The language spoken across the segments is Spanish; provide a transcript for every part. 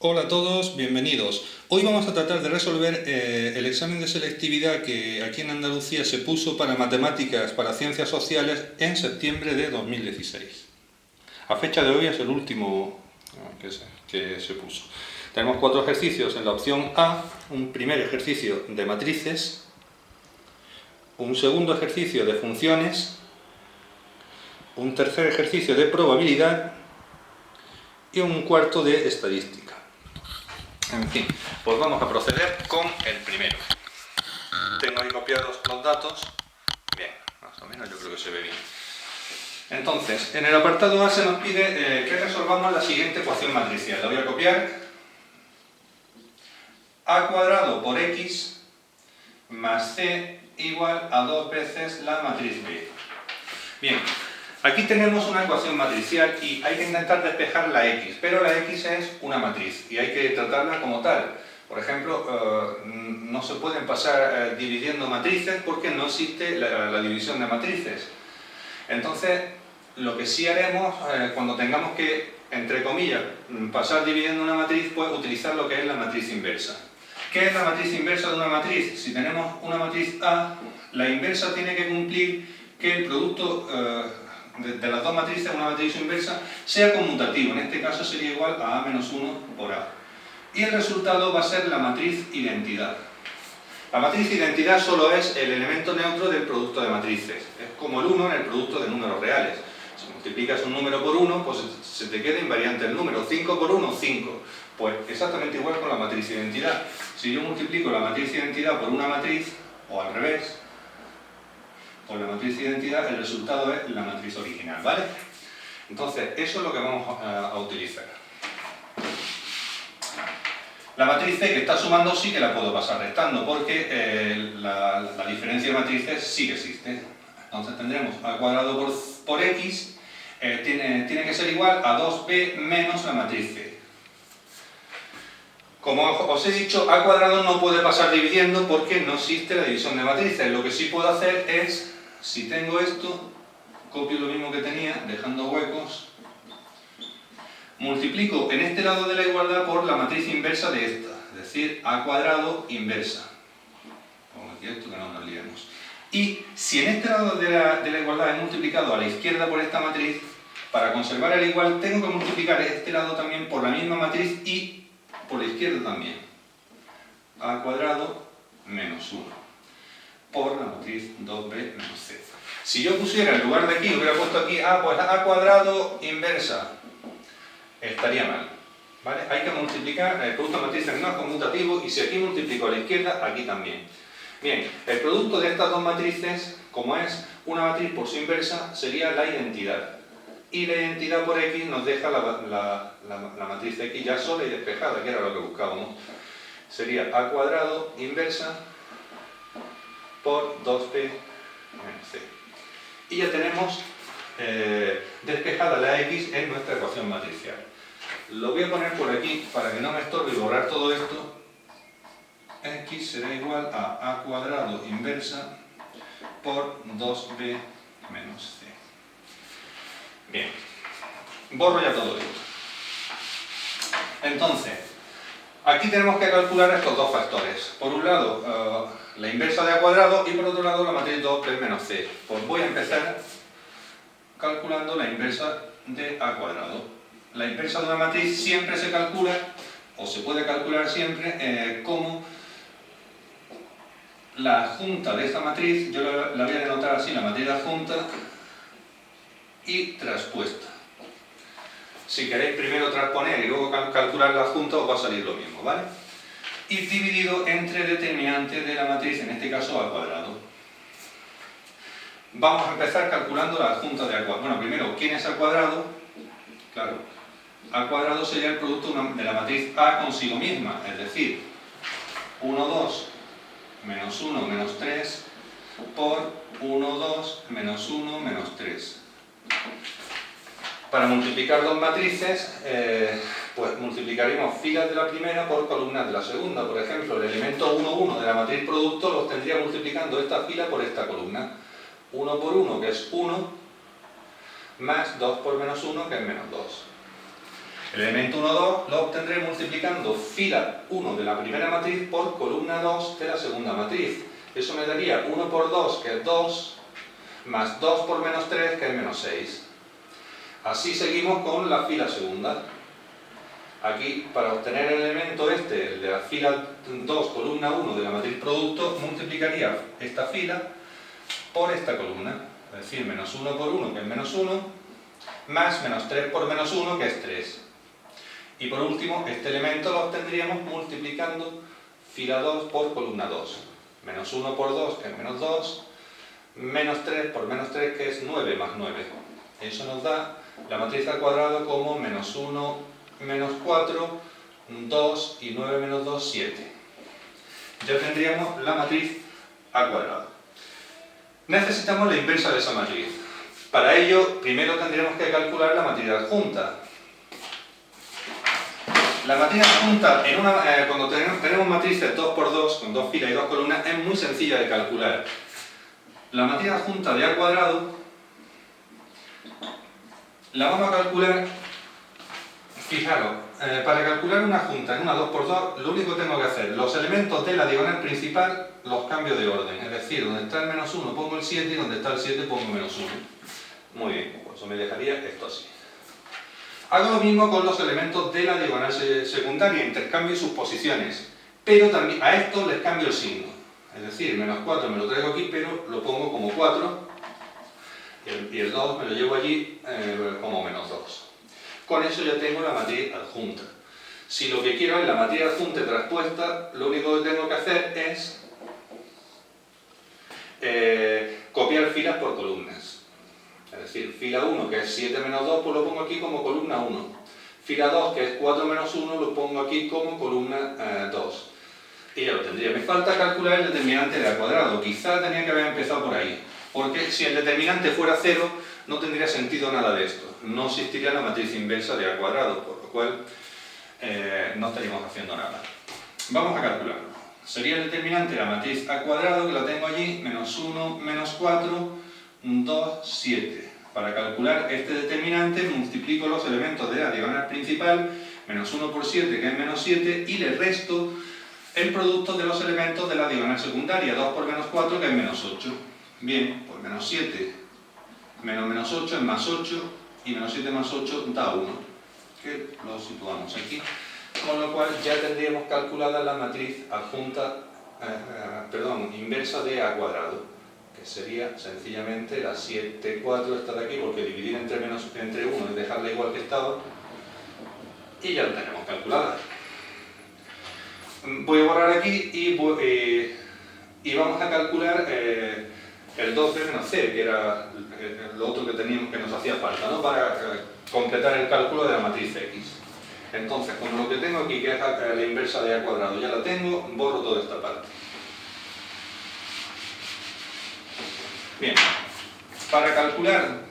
Hola a todos, bienvenidos. Hoy vamos a tratar de resolver el examen de selectividad que aquí en Andalucía se puso para matemáticas, para ciencias sociales, en septiembre de 2016. A fecha de hoy es el último que se puso. Tenemos 4 ejercicios en la opción A, un primer ejercicio de matrices, un segundo ejercicio de funciones, un tercer ejercicio de probabilidad y un cuarto de estadística. En fin, pues vamos a proceder con el primero. Tengo ahí copiados los datos. Bien, más o menos yo creo que se ve bien. Entonces, en el apartado A se nos pide que resolvamos la siguiente ecuación matricial. La voy a copiar. A cuadrado por X más C igual a 2 veces la matriz B. Bien, aquí tenemos una ecuación matricial y hay que intentar despejar la X, pero la X es una matriz y hay que tratarla como tal. Por ejemplo, no se pueden pasar dividiendo matrices porque no existe la división de matrices. Entonces, lo que sí haremos cuando tengamos que, entre comillas, pasar dividiendo una matriz, pues utilizar lo que es la matriz inversa. ¿Qué es la matriz inversa de una matriz? Si tenemos una matriz A, la inversa tiene que cumplir que el producto de las dos matrices, una matriz inversa, sea conmutativo. En este caso sería igual a menos 1 por A. Y el resultado va a ser la matriz identidad. La matriz identidad solo es el elemento neutro del producto de matrices. Es como el 1 en el producto de números reales. Si multiplicas un número por 1, pues se te queda invariante el número. 5 por 1, 5. Pues exactamente igual con la matriz identidad. Si yo multiplico la matriz identidad por una matriz, o al revés, por la matriz identidad, el resultado es la matriz original, ¿vale? Entonces, eso es lo que vamos a utilizar. La matriz C que está sumando sí que la puedo pasar restando, porque la diferencia de matrices sí que existe. Entonces tendremos a cuadrado por X, tiene que ser igual a 2b menos la matriz C. Como os he dicho, a cuadrado no puede pasar dividiendo porque no existe la división de matrices. Lo que sí puedo hacer es, si tengo esto, copio lo mismo que tenía, dejando huecos, multiplico en este lado de la igualdad por la matriz inversa de esta, es decir, a cuadrado inversa. Pongo aquí esto que no nos liemos. Y si en este lado de la igualdad he multiplicado a la izquierda por esta matriz, para conservar el igual tengo que multiplicar este lado también por la misma matriz y por la izquierda también. A cuadrado menos 1 por la matriz 2b menos c. Si yo pusiera en lugar de aquí, hubiera puesto aquí pues a cuadrado inversa, estaría mal, ¿vale? Hay que multiplicar, el producto de matrices no es conmutativo y si aquí multiplico a la izquierda, aquí también. Bien, el producto de estas dos matrices, como es una matriz por su inversa, sería la identidad. Y la identidad por X nos deja la matriz X ya sola y despejada, que era lo que buscábamos. Sería a cuadrado inversa por 2b menos c. Y ya tenemos despejada la X en nuestra ecuación matricial. Lo voy a poner por aquí para que no me estorbe y borrar todo esto. X será igual a cuadrado inversa por 2b menos c. Bien, borro ya todo esto. Entonces, aquí tenemos que calcular estos dos factores. Por un lado, la inversa de a cuadrado y por otro lado la matriz 2b menos c. Pues voy a empezar calculando la inversa de a cuadrado. La inversa de una matriz siempre se calcula, o se puede calcular siempre, como la adjunta de esta matriz. Yo la voy a denotar así, la matriz adjunta y traspuesta. Si queréis primero transponer y luego calcular la adjunta, os va a salir lo mismo, ¿vale? Y dividido entre determinante de la matriz, en este caso a cuadrado. Vamos a empezar calculando la adjunta de a cuadrado. Bueno, primero, ¿quién es a cuadrado? Claro, a cuadrado sería el producto de la matriz A consigo misma, es decir, 1, 2, menos 1, menos 3, por 1, 2, menos 1, menos 3. Para multiplicar dos matrices, pues multiplicaríamos filas de la primera por columnas de la segunda. Por ejemplo, el elemento 1, 1 de la matriz producto los tendría multiplicando esta fila por esta columna. 1 por 1, que es 1, más 2 por menos 1, que es menos 2. El elemento 1, 2 lo obtendré multiplicando fila 1 de la primera matriz por columna 2 de la segunda matriz. Eso me daría 1 por 2, que es 2, más 2 por menos 3, que es menos 6. Así seguimos con la fila segunda. Aquí, para obtener el elemento este, el de la fila 2, columna 1 de la matriz producto, multiplicaría esta fila por esta columna. Es decir, menos 1 por 1, que es menos 1, más menos 3 por menos 1, que es 3. Y por último, este elemento lo obtendríamos multiplicando fila 2 por columna 2. Menos 1 por 2, que es menos 2, menos 3 por menos 3, que es 9 más 9. Eso nos da la matriz al cuadrado como menos 1 menos 4, 2 y 9 menos 2, 7. Ya tendríamos la matriz al cuadrado. Necesitamos la inversa de esa matriz. Para ello, primero tendríamos que calcular la matriz adjunta. La matriz adjunta, cuando tenemos matrices 2 por 2, con 2 filas y 2 columnas, es muy sencilla de calcular. La matriz adjunta de A cuadrado la vamos a calcular. Fijaros, para calcular una adjunta en una 2 por 2, lo único que tengo que hacer, los elementos de la diagonal principal los cambio de orden. Es decir, donde está el menos 1 pongo el 7 y donde está el 7 pongo menos 1. Muy bien, pues eso me dejaría esto así. Hago lo mismo con los elementos de la diagonal secundaria, intercambio sus posiciones, pero también a estos les cambio el signo. Es decir, menos 4 me lo traigo aquí, pero lo pongo como 4, y el 2 me lo llevo allí como menos 2. Con eso ya tengo la matriz adjunta. Si lo que quiero es la matriz adjunta traspuesta, lo único que tengo que hacer es copiar filas por columnas. Es decir, fila 1, que es 7 menos 2, pues lo pongo aquí como columna 1. Fila 2, que es 4 menos 1, lo pongo aquí como columna 2. Y ya lo tendría. Me falta calcular el determinante de A cuadrado. Quizá tenía que haber empezado por ahí. Porque si el determinante fuera 0, no tendría sentido nada de esto. No existiría la matriz inversa de A cuadrado, por lo cual no estaríamos haciendo nada. Vamos a calcularlo. Sería el determinante de la matriz A cuadrado, que la tengo allí, menos 1, menos 4, 2, 7. Para calcular este determinante multiplico los elementos de la diagonal principal, menos 1 por 7, que es menos 7, y le resto el producto de los elementos de la diagonal secundaria, 2 por menos 4, que es menos 8. Bien, pues menos 7 menos menos 8 es más 8, y menos 7 más 8 da 1, que lo situamos aquí. Con lo cual ya tendríamos calculada la matriz adjunta, inversa de A cuadrado, que sería sencillamente la 7, 4, esta de aquí, porque dividir entre 1 es dejarla igual que estaba, y ya lo tenemos calculada. Voy a borrar aquí y vamos a calcular el 2b menos c, que era lo otro que teníamos, que nos hacía falta, ¿no? Para completar el cálculo de la matriz x. Entonces, con lo que tengo aquí, que es la inversa de A cuadrado, ya la tengo, borro toda esta parte. Bien, para calcular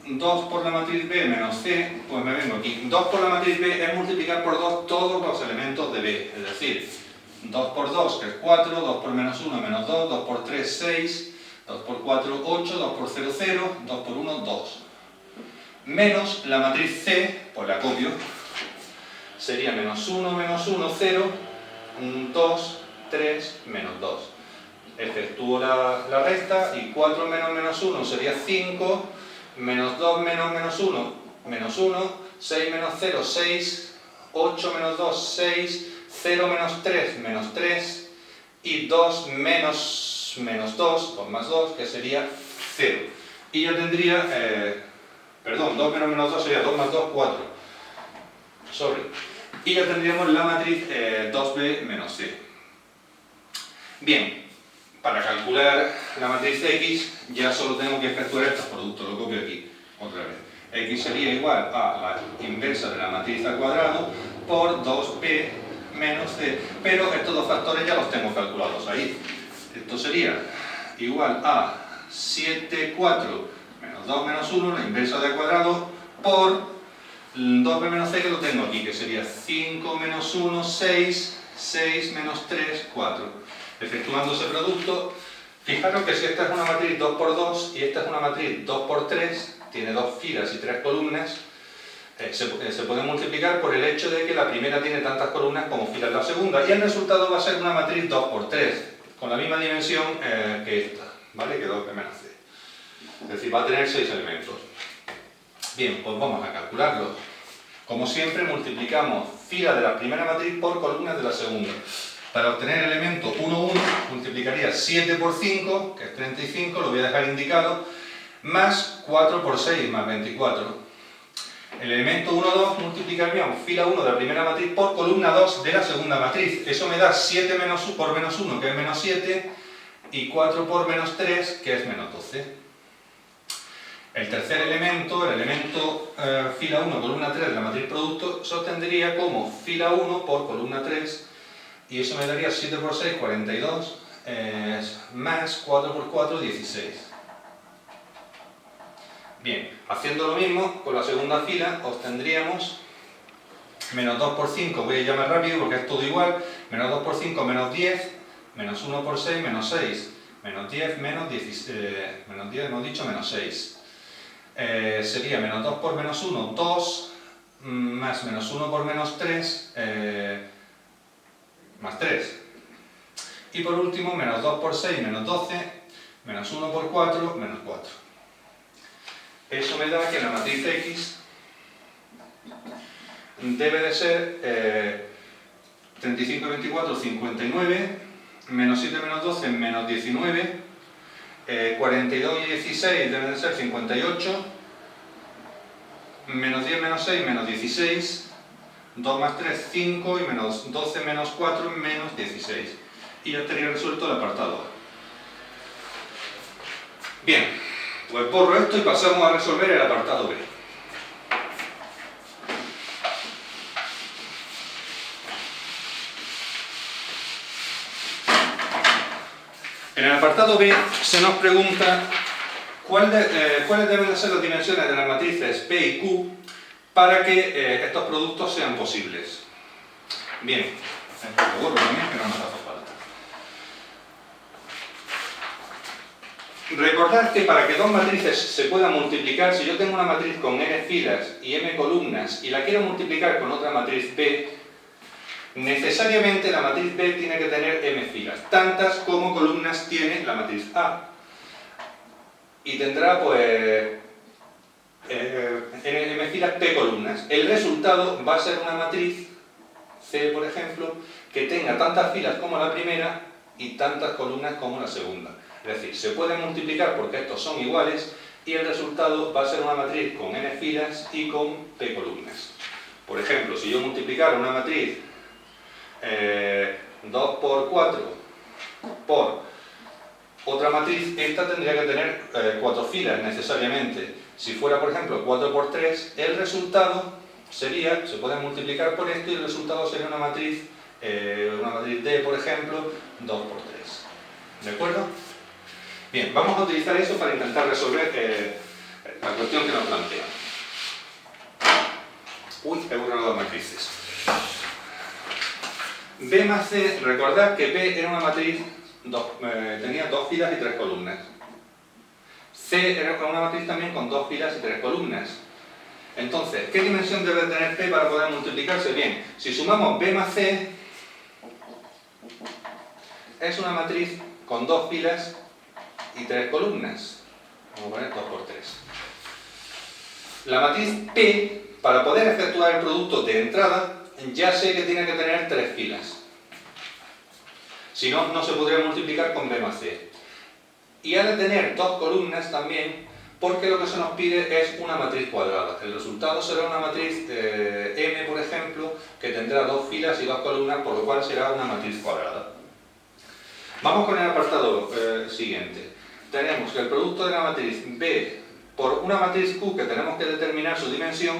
2 por la matriz B menos C, pues me vengo aquí. 2 por la matriz B es multiplicar por 2 todos los elementos de B, es decir, 2 por 2, que es 4, 2 por menos 1, menos 2, 2 por 3, 6, 2 por 4, 8, 2 por 0, 0, 2 por 1, 2. Menos la matriz C, pues la copio, sería menos 1, 0, 2, 3, menos 2. Efectúo la resta y 4 menos menos 1 sería 5, menos 2 menos menos 1, menos 1, 6 menos 0, 6, 8 menos 2, 6, 0 menos 3, menos 3, y 2 menos menos 2, o más 2, que sería 0. Y yo tendría, 2 menos menos 2 sería 2 más 2, 4. Y ya tendríamos la matriz 2b menos c. Bien, para calcular la matriz x ya solo tengo que efectuar estos productos, lo copio aquí otra vez. X sería igual a la inversa de la matriz al cuadrado por 2b menos c, pero estos dos factores ya los tengo calculados ahí. Esto sería igual a 7, 4 menos 2 menos 1, la inversa de A cuadrado, por 2b menos c, que lo tengo aquí, que sería 5 menos 1, 6, 6 menos 3, 4. Efectuando ese producto, fijaros que si esta es una matriz 2 por 2 y esta es una matriz 2 por 3, tiene 2 filas y 3 columnas, se puede multiplicar por el hecho de que la primera tiene tantas columnas como filas la segunda, y el resultado va a ser una matriz 2 por 3, con la misma dimensión que esta, ¿vale? Que 2b menos c. Es decir, va a tener 6 elementos. Bien, pues vamos a calcularlo. Como siempre, multiplicamos fila de la primera matriz por columnas de la segunda. Para obtener el elemento 1, 1, multiplicaría 7 por 5, que es 35, lo voy a dejar indicado, más 4 por 6, más 24. El elemento 1, 2 multiplicaríamos fila 1 de la primera matriz por columna 2 de la segunda matriz. Eso me da 7 por menos 1, que es menos 7, y 4 por menos 3, que es menos 12. El tercer elemento, el elemento fila 1, columna 3 de la matriz producto, se obtendría como fila 1 por columna 3, y eso me daría 7 por 6, 42, más 4 por 4, 16. Bien, haciendo lo mismo con la segunda fila, obtendríamos menos 2 por 5, voy a llamar rápido porque es todo igual, menos 2 por 5, menos 10, menos 1 por 6, menos 6, menos 10, menos 16, menos 10, hemos dicho, menos 6. Sería menos 2 por menos 1, 2, más menos 1 por menos 3, más 3. Y por último, menos 2 por 6, menos 12, menos 1 por 4, menos 4. Eso me da que la matriz X debe de ser 35 y 24, 59, menos 7 menos 12, menos 19, 42 y 16 deben de ser 58, menos 10 menos 6, menos 16, 2 más 3, 5, y menos 12 menos 4, menos 16. Y ya estaría resuelto el apartado A. Bien. Pues borro esto y pasamos a resolver el apartado B. En el apartado B se nos pregunta cuáles deben de ser las dimensiones de las matrices P y Q para que estos productos sean posibles. Bien, esto lo borro también, que no nos hace falta. Recordad que para que dos matrices se puedan multiplicar, si yo tengo una matriz con n filas y m columnas y la quiero multiplicar con otra matriz B, necesariamente la matriz B tiene que tener m filas, tantas como columnas tiene la matriz A. Y tendrá pues m filas p columnas. El resultado va a ser una matriz C, por ejemplo, que tenga tantas filas como la primera y tantas columnas como la segunda. Es decir, se pueden multiplicar porque estos son iguales y el resultado va a ser una matriz con n filas y con p columnas. Por ejemplo, si yo multiplicara una matriz 2 por 4 por otra matriz, esta tendría que tener 4 filas necesariamente. Si fuera, por ejemplo, 4 por 3, el resultado sería, se puede multiplicar por esto y el resultado sería una matriz D, por ejemplo, 2 por 3. ¿De acuerdo? Bien, vamos a utilizar eso para intentar resolver la cuestión que nos plantea. Uy, he borrado dos matrices. B más C, recordad que P era una matriz, tenía 2 filas y 3 columnas. C era una matriz también con 2 filas y 3 columnas. Entonces, ¿qué dimensión debe tener P para poder multiplicarse? Bien, si sumamos B más C, es una matriz con 2 filas y 3 columnas. Vamos a poner 2 por 3. La matriz P, para poder efectuar el producto de entrada, ya sé que tiene que tener 3 filas. Si no, no se podría multiplicar con B más C. Y ha de tener 2 columnas también, porque lo que se nos pide es una matriz cuadrada. El resultado será una matriz M, por ejemplo, que tendrá 2 filas y 2 columnas, por lo cual será una matriz cuadrada. Vamos con el apartado siguiente. Tenemos que el producto de la matriz B por una matriz Q, que tenemos que determinar su dimensión,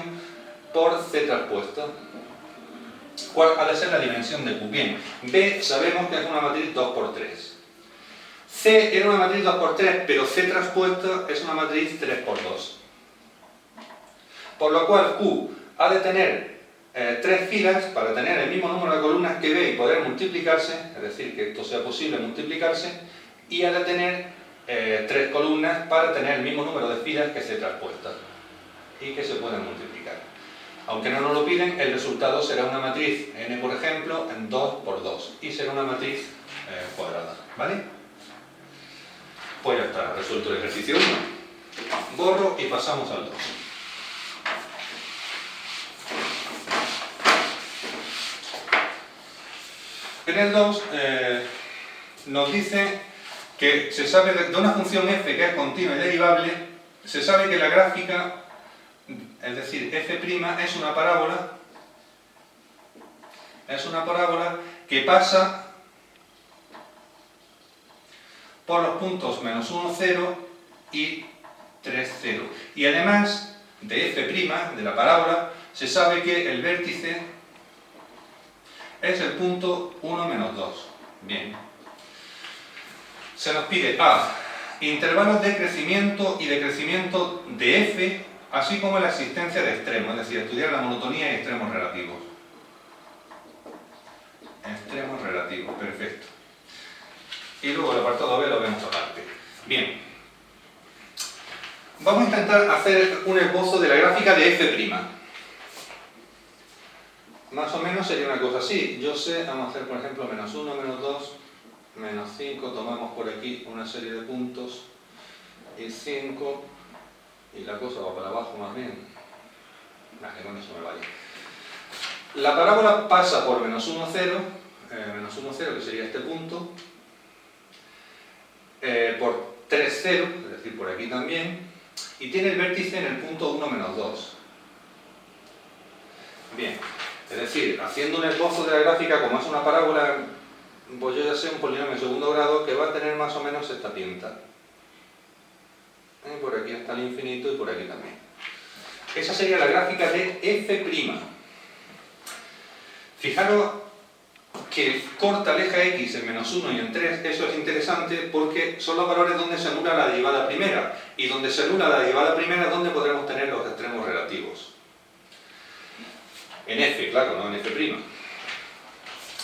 por C transpuesta. ¿Cuál ha de ser la dimensión de Q? Bien, B sabemos que es una matriz 2 por 3. C era una matriz 2 por 3, pero C transpuesta es una matriz 3 por 2. Por lo cual Q ha de tener 3 filas para tener el mismo número de columnas que B y poder multiplicarse, es decir, que esto sea posible multiplicarse, y ha de tener 3 columnas para tener el mismo número de filas que C transpuesta y que se pueden multiplicar. Aunque no nos lo piden, el resultado será una matriz n, por ejemplo, en 2 por 2 y será una matriz cuadrada, ¿vale? Pues ya está, resuelto el ejercicio 1. Borro y pasamos al 2. En el 2 nos dice que se sabe de una función f que es continua y derivable, se sabe que la gráfica, es decir, f' es una parábola que pasa por los puntos menos 1, 0 y 3, 0. Y además de f', de la parábola, se sabe que el vértice es el punto 1, menos 2. Bien. Se nos pide A, intervalos de crecimiento y decrecimiento de f, así como la existencia de extremos, es decir, estudiar la monotonía y extremos relativos. Extremos relativos, perfecto. Y luego el apartado B lo vemos aparte. Bien. Vamos a intentar hacer un esbozo de la gráfica de f'. Más o menos sería una cosa así. Yo sé, vamos a hacer por ejemplo menos 1, menos 2, menos 5, tomamos por aquí una serie de puntos, y 5, y la cosa va para abajo más bien. Que con eso me vaya. La parábola pasa por menos 1, 0, que sería este punto, por 3, 0, es decir, por aquí también, y tiene el vértice en el punto 1, menos 2. Bien, es decir, haciendo un esbozo de la gráfica, como es una parábola, pues yo ya sé un polinomio de segundo grado que va a tener más o menos esta pinta. Por aquí hasta el infinito y por aquí también. Esa sería la gráfica de f'. Fijaros que corta el eje x en menos 1 y en 3, eso es interesante porque son los valores donde se anula la derivada primera, y donde se anula la derivada primera es donde podremos tener los extremos relativos. En f, claro, no en f'.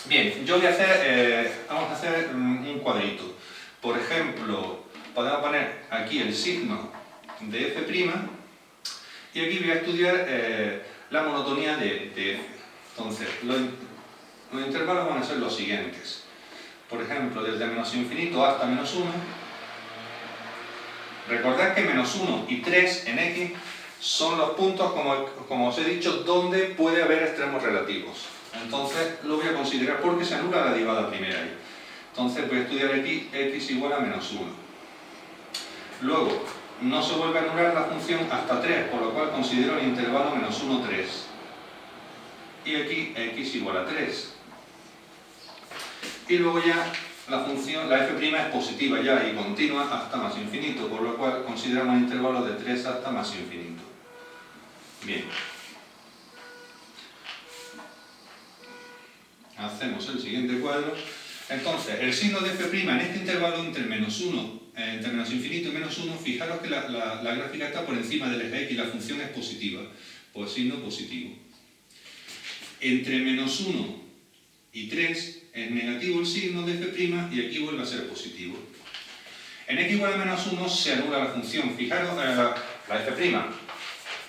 Bien, yo voy a hacer, vamos a hacer un cuadrito. Por ejemplo, podemos poner aquí el signo de f', y aquí voy a estudiar la monotonía de f. Entonces, los intervalos van a ser los siguientes. Por ejemplo, desde menos infinito hasta menos 1. Recordad que menos 1 y 3 en x son los puntos, como os he dicho, donde puede haber extremos relativos. Entonces lo voy a considerar porque se anula la derivada primera ahí. Entonces voy a estudiar aquí x igual a menos 1. Luego, no se vuelve a anular la función hasta 3, por lo cual considero el intervalo menos 1, 3. Y aquí x igual a 3. Y luego ya la función, la f' es positiva ya y continua hasta más infinito, por lo cual consideramos el intervalo de 3 hasta más infinito. Bien. Hacemos el siguiente cuadro. Entonces, el signo de f' en este intervalo entre menos 1, entre menos infinito y menos 1, fijaros que la gráfica está por encima del eje x, la función es positiva, pues signo positivo. Entre menos 1 y 3 es negativo el signo de f' y aquí vuelve a ser positivo. En x igual a menos 1 se anula la función, fijaros la f',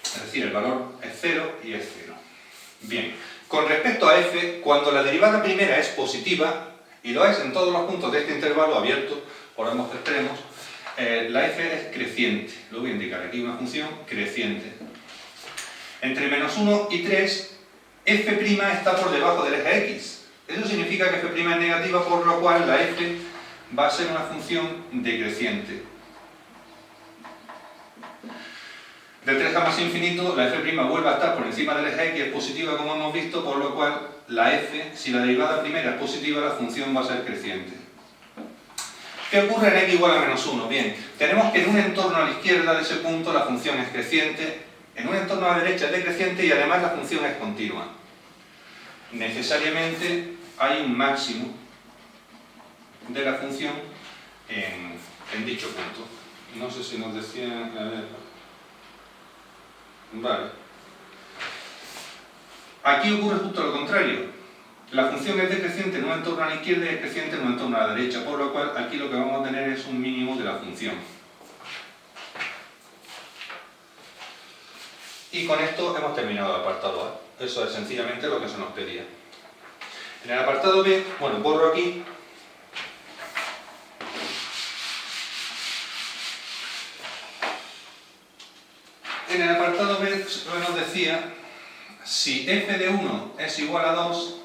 es decir, el valor es 0 y es 0. Bien, con respecto a f, cuando la derivada primera es positiva, y lo es en todos los puntos de este intervalo abierto por ambos extremos, la f es creciente. Lo voy a indicar aquí, una función creciente. Entre menos 1 y 3, f' está por debajo del eje x. Eso significa que f' es negativa, por lo cual la f va a ser una función decreciente. De 3 a más infinito, la f' vuelve a estar por encima del eje x, es positiva como hemos visto, por lo cual la f, si la derivada primera es positiva, la función va a ser creciente. ¿Qué ocurre en x igual a menos 1? Bien, tenemos que en un entorno a la izquierda de ese punto la función es creciente, en un entorno a la derecha es decreciente y además la función es continua. Necesariamente hay un máximo de la función en dicho punto. No sé si nos decían... Vale. Aquí ocurre justo lo contrario. La función es decreciente en un entorno a la izquierda y es creciente en un entorno a la derecha, por lo cual aquí lo que vamos a tener es un mínimo de la función. Y con esto hemos terminado el apartado A. Eso es sencillamente lo que se nos pedía. En el apartado B, bueno, borro aquí. En el apartado B nos decía, si f de 1 es igual a 2,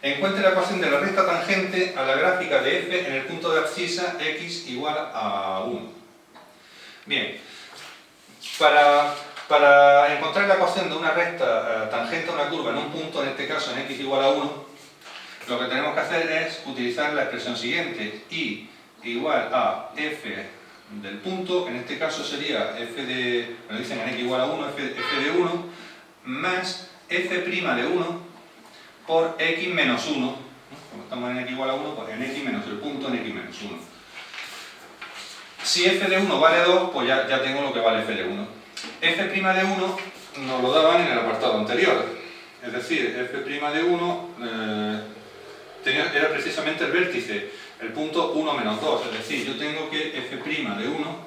encuentre la ecuación de la recta tangente a la gráfica de f en el punto de abscisa x igual a 1. Bien, para encontrar la ecuación de una recta tangente a una curva en un punto, en este caso en x igual a 1, lo que tenemos que hacer es utilizar la expresión siguiente, y igual a f del punto, en este caso sería f de, me dicen en x igual a 1, f de 1, más f' de 1 por x menos 1, como estamos en x igual a 1, pues en x menos el punto en x menos 1. Si f de 1 vale 2, pues ya tengo lo que vale f de 1. f' de 1 nos lo daban en el apartado anterior, es decir, f' de 1 era precisamente el vértice, el punto 1 menos 2, es decir, yo tengo que f' de 1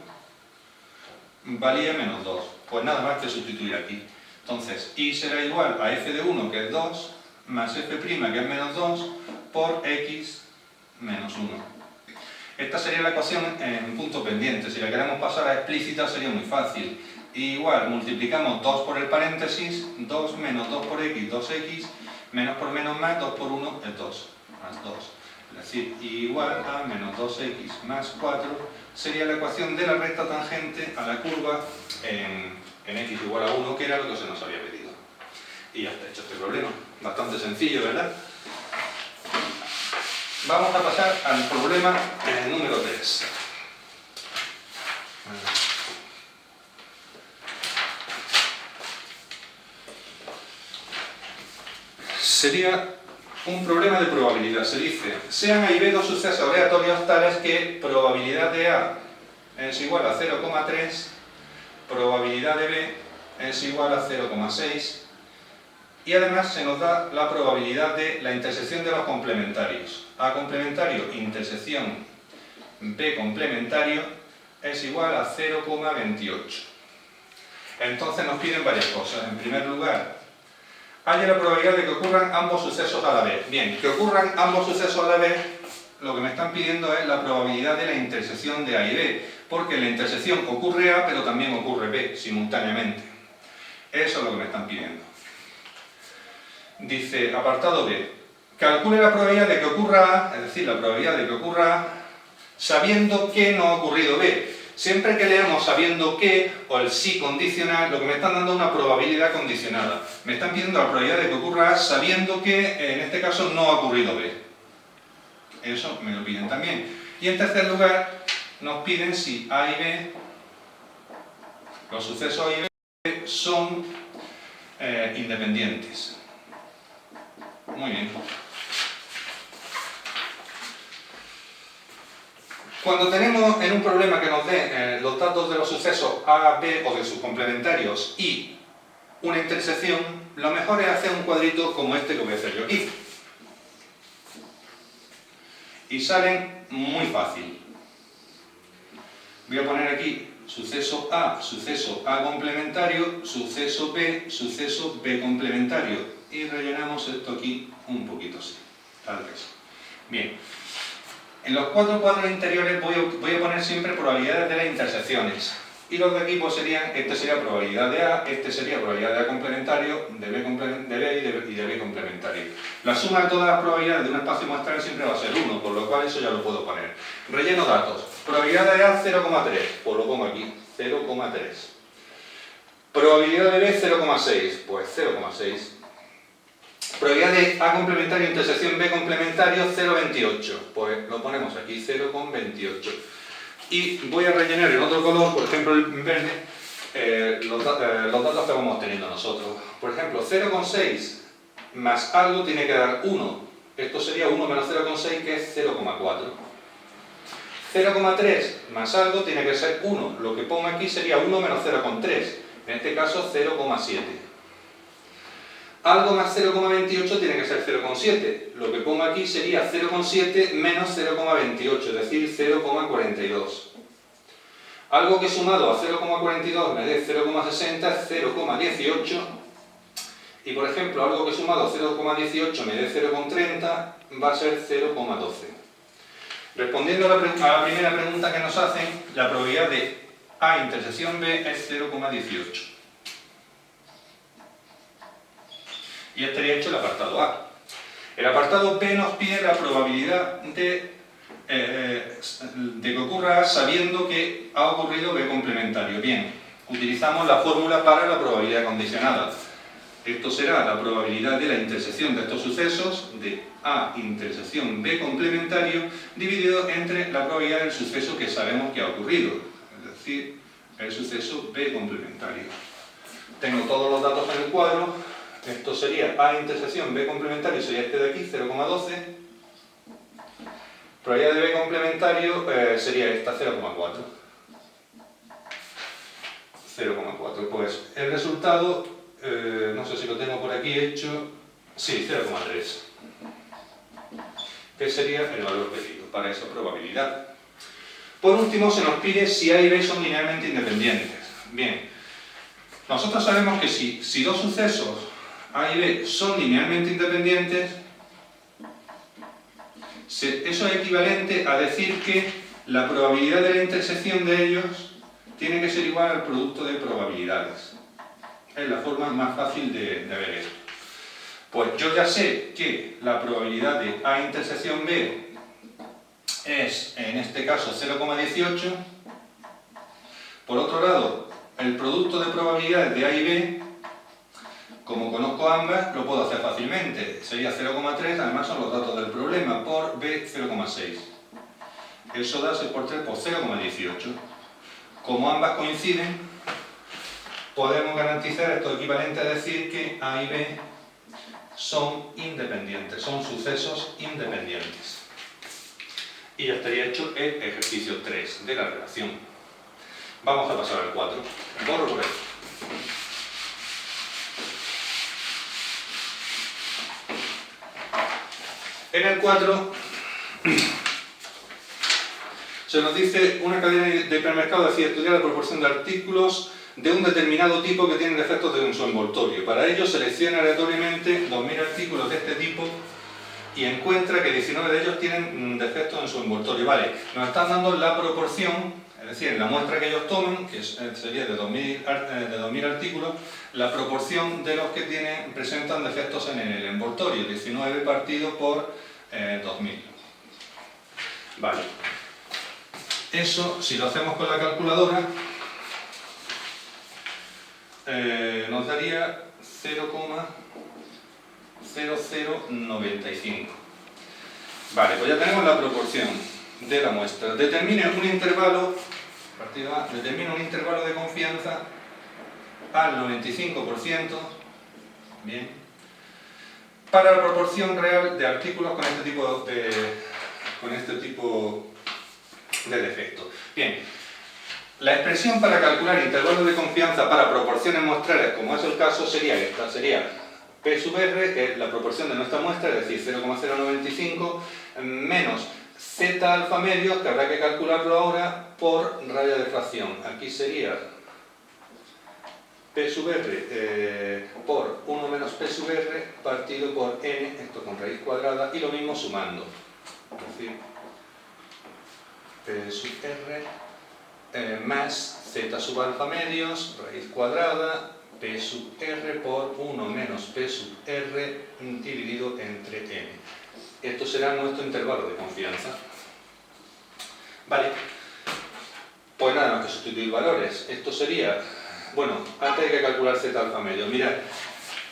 valía menos 2, pues nada más que sustituir aquí. Entonces, y será igual a f de 1, que es 2, más f', que es menos 2, por x menos 1. Esta sería la ecuación en punto pendiente. Si la queremos pasar a explícita sería muy fácil. Igual, multiplicamos 2 por el paréntesis, 2 menos 2 por x, 2x, menos por menos más, 2 por 1 es 2, más 2. Es decir, igual a menos 2x más 4 sería la ecuación de la recta tangente a la curva en x igual a 1, que era lo que se nos había pedido. Y ya está hecho este problema. Bastante sencillo, ¿verdad? Vamos a pasar al problema número 3. Sería un problema de probabilidad. Se dice, sean A y B dos sucesos aleatorios tales que probabilidad de A es igual a 0,3, probabilidad de B es igual a 0,6, y además se nos da la probabilidad de la intersección de los complementarios. A complementario intersección B complementario es igual a 0,28. Entonces nos piden varias cosas. En primer lugar, haya la probabilidad de que ocurran ambos sucesos a la vez. Bien, que ocurran ambos sucesos a la vez, lo que me están pidiendo es la probabilidad de la intersección de A y B, porque en la intersección ocurre A, pero también ocurre B simultáneamente. Eso es lo que me están pidiendo. Dice, apartado B, calcule la probabilidad de que ocurra A, es decir, la probabilidad de que ocurra A, sabiendo que no ha ocurrido B. Siempre que leamos sabiendo que, o el sí condicional, lo que me están dando es una probabilidad condicionada. Me están pidiendo la probabilidad de que ocurra A sabiendo que, en este caso, no ha ocurrido B. Eso me lo piden también. Y en tercer lugar, nos piden si A y B, los sucesos A y B, son independientes. Muy bien. Cuando tenemos en un problema que nos dé los datos de los sucesos A, B o de sus complementarios y una intersección, lo mejor es hacer un cuadrito como este que voy a hacer yo aquí. Y salen muy fácil. Voy a poner aquí suceso A complementario, suceso B complementario. Y rellenamos esto aquí un poquito así, tal vez. Bien. En los cuatro cuadros interiores voy a poner siempre probabilidades de las intersecciones. Y los de aquí pues serían, este sería probabilidad de A, este sería probabilidad de A complementario, de B y de B complementario. La suma de todas las probabilidades de un espacio muestral siempre va a ser 1, por lo cual eso ya lo puedo poner. Relleno datos. Probabilidad de A 0,3, pues lo pongo aquí, 0,3. Probabilidad de B 0,6, pues 0,6. Probabilidad de A complementario intersección B complementario 0,28, pues lo ponemos aquí, 0,28. Y voy a rellenar en otro color, por ejemplo en verde, los datos que vamos teniendo nosotros. Por ejemplo, 0,6 más algo tiene que dar 1. Esto sería 1 menos 0,6, que es 0,4. 0,3 más algo tiene que ser 1. Lo que pongo aquí sería 1 menos 0,3. En este caso 0,7. Algo más 0,28 tiene que ser 0,7. Lo que pongo aquí sería 0,7 menos 0,28, es decir, 0,42. Algo que sumado a 0,42 me dé 0,60 es 0,18. Y por ejemplo, algo que sumado a 0,18 me dé 0,30 va a ser 0,12. Respondiendo a la primera pregunta que nos hacen, la probabilidad de A intersección B es 0,18. Y estaría hecho el apartado A. El apartado B nos pide la probabilidad de que ocurra A sabiendo que ha ocurrido B complementario. Bien, utilizamos la fórmula para la probabilidad condicionada. Esto será la probabilidad de la intersección de estos sucesos de A intersección B complementario dividido entre la probabilidad del suceso que sabemos que ha ocurrido, es decir, el suceso B complementario. Tengo todos los datos en el cuadro. Esto sería A intersección B complementario, sería este de aquí, 0,12. Probabilidad de B complementario sería esta, 0,4. 0,4. Pues el resultado, no sé si lo tengo por aquí hecho, sí, 0,3. Que sería el valor pedido para esa probabilidad. Por último, se nos pide si A y B son linealmente independientes. Bien, nosotros sabemos que si dos sucesos A y B son linealmente independientes, eso es equivalente a decir que la probabilidad de la intersección de ellos tiene que ser igual al producto de probabilidades. Es la forma más fácil de ver esto. Pues yo ya sé que la probabilidad de A intersección B es, en este caso, 0,18. Por otro lado, el producto de probabilidades de A y B, como conozco ambas, lo puedo hacer fácilmente. Sería 0,3, además son los datos del problema, por B 0,6. Eso da 6 por 3 por 0,18. Como ambas coinciden, podemos garantizar esto equivalente a decir que A y B son independientes, son sucesos independientes. Y ya estaría hecho el ejercicio 3 de la relación. Vamos a pasar al 4. Borro por esto. En el 4 se nos dice una cadena de hipermercado, es decir, estudiar la proporción de artículos de un determinado tipo que tienen defectos en su envoltorio. Para ello selecciona aleatoriamente 2000 artículos de este tipo y encuentra que 19 de ellos tienen defectos en su envoltorio. Vale, nos están dando la proporción, es decir, en la muestra que ellos toman, que sería de 2000 artículos, la proporción de los que presentan defectos en el envoltorio, 19 partido por 2000. Vale. Eso, si lo hacemos con la calculadora, nos daría 0,0095. Vale, pues ya tenemos la proporción de la muestra. Determine un intervalo, partido A, determina un intervalo de confianza al 95%, bien, para la proporción real de artículos con este tipo de defecto. Bien, la expresión para calcular intervalos de confianza para proporciones muestrales, como es el caso, sería esta, sería P sub R, que es la proporción de nuestra muestra, es decir, 0,095, menos Z alfa medios, que habrá que calcularlo ahora, por raya de fracción. Aquí sería P sub R por 1 menos P sub R partido por N, esto con raíz cuadrada, y lo mismo sumando. Es decir, P sub R más Z sub alfa medios, raíz cuadrada, P sub R por 1 menos P sub R dividido entre N. Esto será nuestro intervalo de confianza. Vale, pues nada más que sustituir valores. Esto sería, bueno, antes hay que calcular Z alfa medios. Mirad,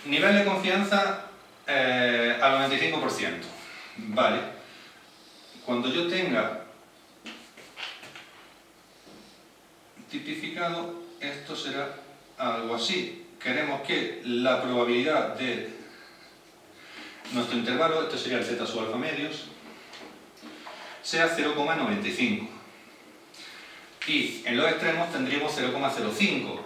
nivel de confianza al 95%. Vale, cuando yo tenga tipificado, esto será algo así. Queremos que la probabilidad de nuestro intervalo, esto sería el Z sub alfa medios, sea 0,95. Y en los extremos tendríamos 0,05,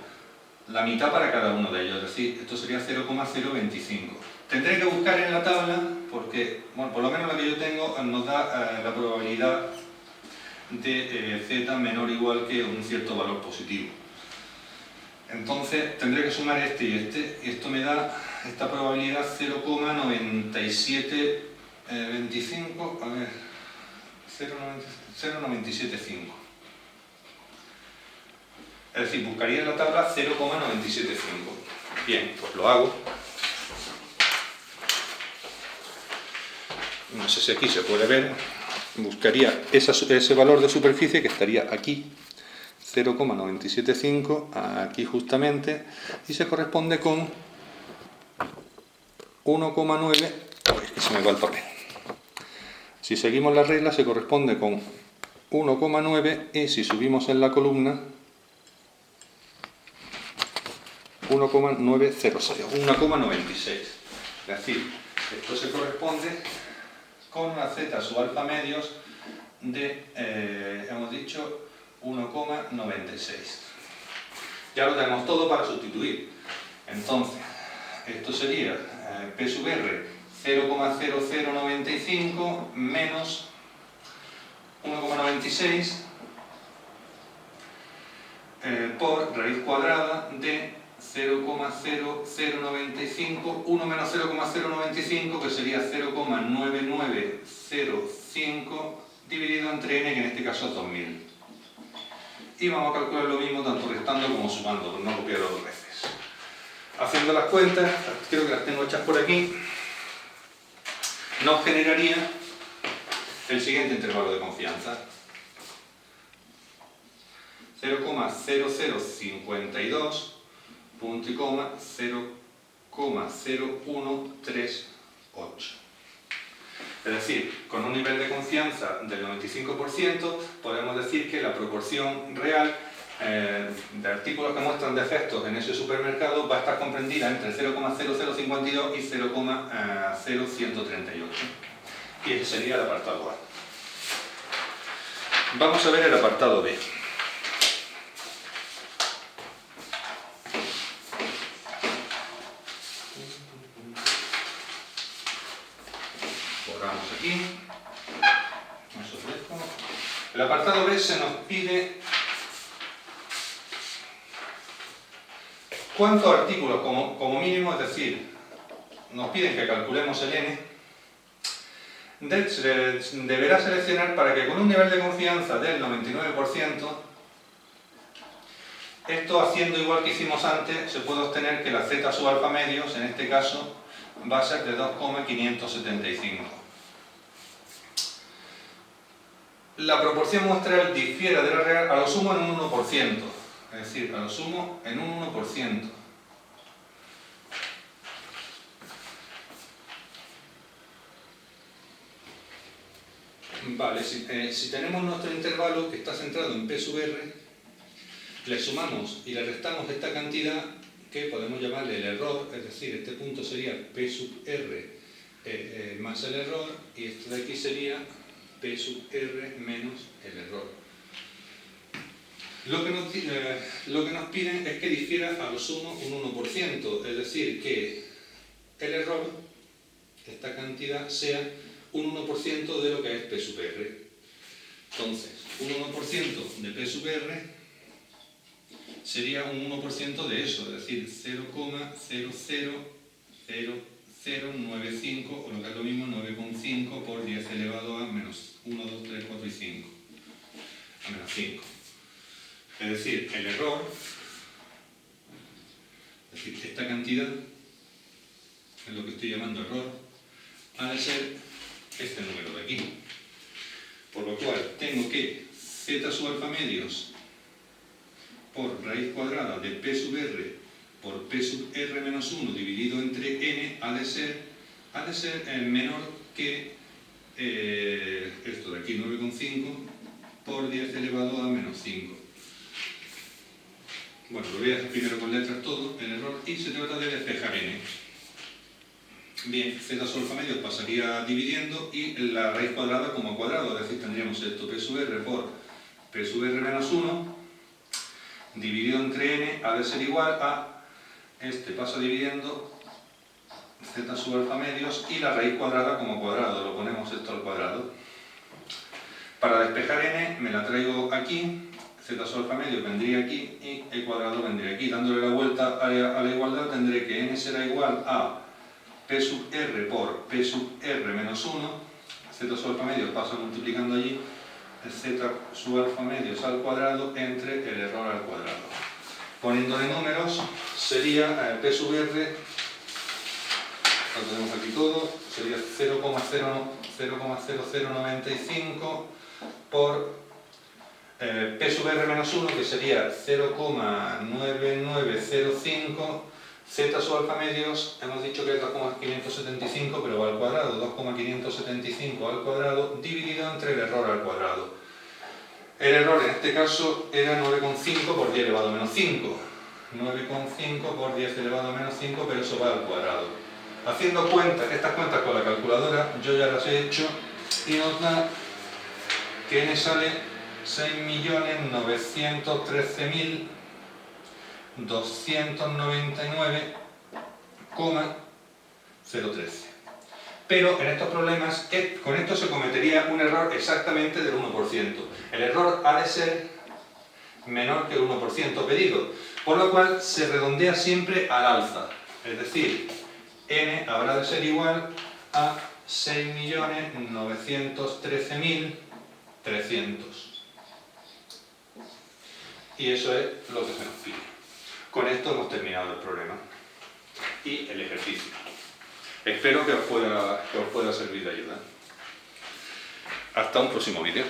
la mitad para cada uno de ellos, es decir, esto sería 0,025. Tendré que buscar en la tabla, porque, bueno, por lo menos la que yo tengo nos da la probabilidad de z menor o igual que un cierto valor positivo. Entonces tendré que sumar este y este, y esto me da esta probabilidad 0,9725, a ver, 0,975. Es decir, buscaría en la tabla 0,975. Bien, pues lo hago. No sé si aquí se puede ver. Buscaría ese valor de superficie que estaría aquí, 0,975, aquí justamente, y se corresponde con 1,9. Es que se me va el papel. Si seguimos la regla se corresponde con 1,9 y si subimos en la columna 1,906, 1,96. Es decir, esto se corresponde con una z sub alfa medios de, hemos dicho, 1,96. Ya lo tenemos todo para sustituir. Entonces, esto sería P sub R 0,0095 menos 1,96 por raíz cuadrada de 0,0095, 1 menos 0,095, que sería 0,9905 dividido entre n, que en este caso es 2000. Y vamos a calcular lo mismo tanto restando como sumando, por no copiarlo dos veces. Haciendo las cuentas, creo que las tengo hechas por aquí, nos generaría el siguiente intervalo de confianza: 0,0052 punto y coma 0,0138. Es decir, con un nivel de confianza del 95%, podemos decir que la proporción real de artículos que muestran defectos en ese supermercado va a estar comprendida entre 0,0052 y 0,0138. Y ese sería el apartado A. Vamos a ver el apartado B. Borramos aquí. El apartado B se nos pide cuántos artículos como mínimo, es decir, nos piden que calculemos el n, deberá seleccionar para que con un nivel de confianza del 99%, esto haciendo igual que hicimos antes, se puede obtener que la z sub alfa medios, en este caso, va a ser de 2,575. La proporción muestral difiere de la real a lo sumo en un 1%, es decir, a lo sumo en un 1%. Vale, si tenemos nuestro intervalo que está centrado en P sub R, le sumamos y le restamos esta cantidad que podemos llamarle el error, es decir, este punto sería P sub R más el error, y esto de aquí sería P sub R menos el error. Lo que nos piden es que difiera a lo sumo un 1%, es decir, que el error, esta cantidad, sea un 1% de lo que es P sub R. Entonces, un 1% de P sub R sería un 1% de eso, es decir, 0,000095, o lo que es lo mismo, 9,5 por 10 elevado a menos 1, 2, 3, 4 y 5, a menos 5. Es decir, el error, es decir, esta cantidad, es lo que estoy llamando error, ha de ser este número de aquí. Por lo cual tengo que z sub alfa medios por raíz cuadrada de P sub R por P sub R menos 1 dividido entre n ha de ser menor que esto de aquí, 9,5 por 10 elevado a menos 5. Bueno, lo voy a hacer primero con letras todo, el error, y se trata de despejar n. Bien, z sub alfa medios pasaría dividiendo y la raíz cuadrada como cuadrado, es decir, tendríamos esto P sub R por P sub R menos 1 dividido entre n ha de ser igual a este paso dividiendo z sub alfa medios y la raíz cuadrada como cuadrado, lo ponemos esto al cuadrado. Para despejar n me la traigo aquí, z sub alfa medio vendría aquí y e cuadrado vendría aquí. Dándole la vuelta a la igualdad tendré que n será igual a p sub r por p sub r menos 1, z sub alfa medio pasa multiplicando allí, el z sub alfa medios al cuadrado entre el error al cuadrado. Poniéndole números sería p sub r, lo tenemos aquí todo, sería 0,0095 por p sub r menos 1, que sería 0,9905, z sub alfa medios, hemos dicho que es 2,575, pero va al cuadrado, 2,575 al cuadrado, dividido entre el error al cuadrado. El error en este caso era 9,5 por 10 elevado a menos 5. 9,5 por 10 elevado a menos 5, pero eso va al cuadrado. Haciendo cuentas, estas cuentas con la calculadora, yo ya las he hecho, y nos da que n sale 6.913.299,013. Pero en estos problemas, con esto se cometería un error exactamente del 1%. El error ha de ser menor que el 1% pedido, por lo cual se redondea siempre al alza. Es decir, n habrá de ser igual a 6.913.300. Y eso es lo que se nos pide. Con esto hemos terminado el problema y el ejercicio. Espero que os pueda servir de ayuda. Hasta un próximo vídeo.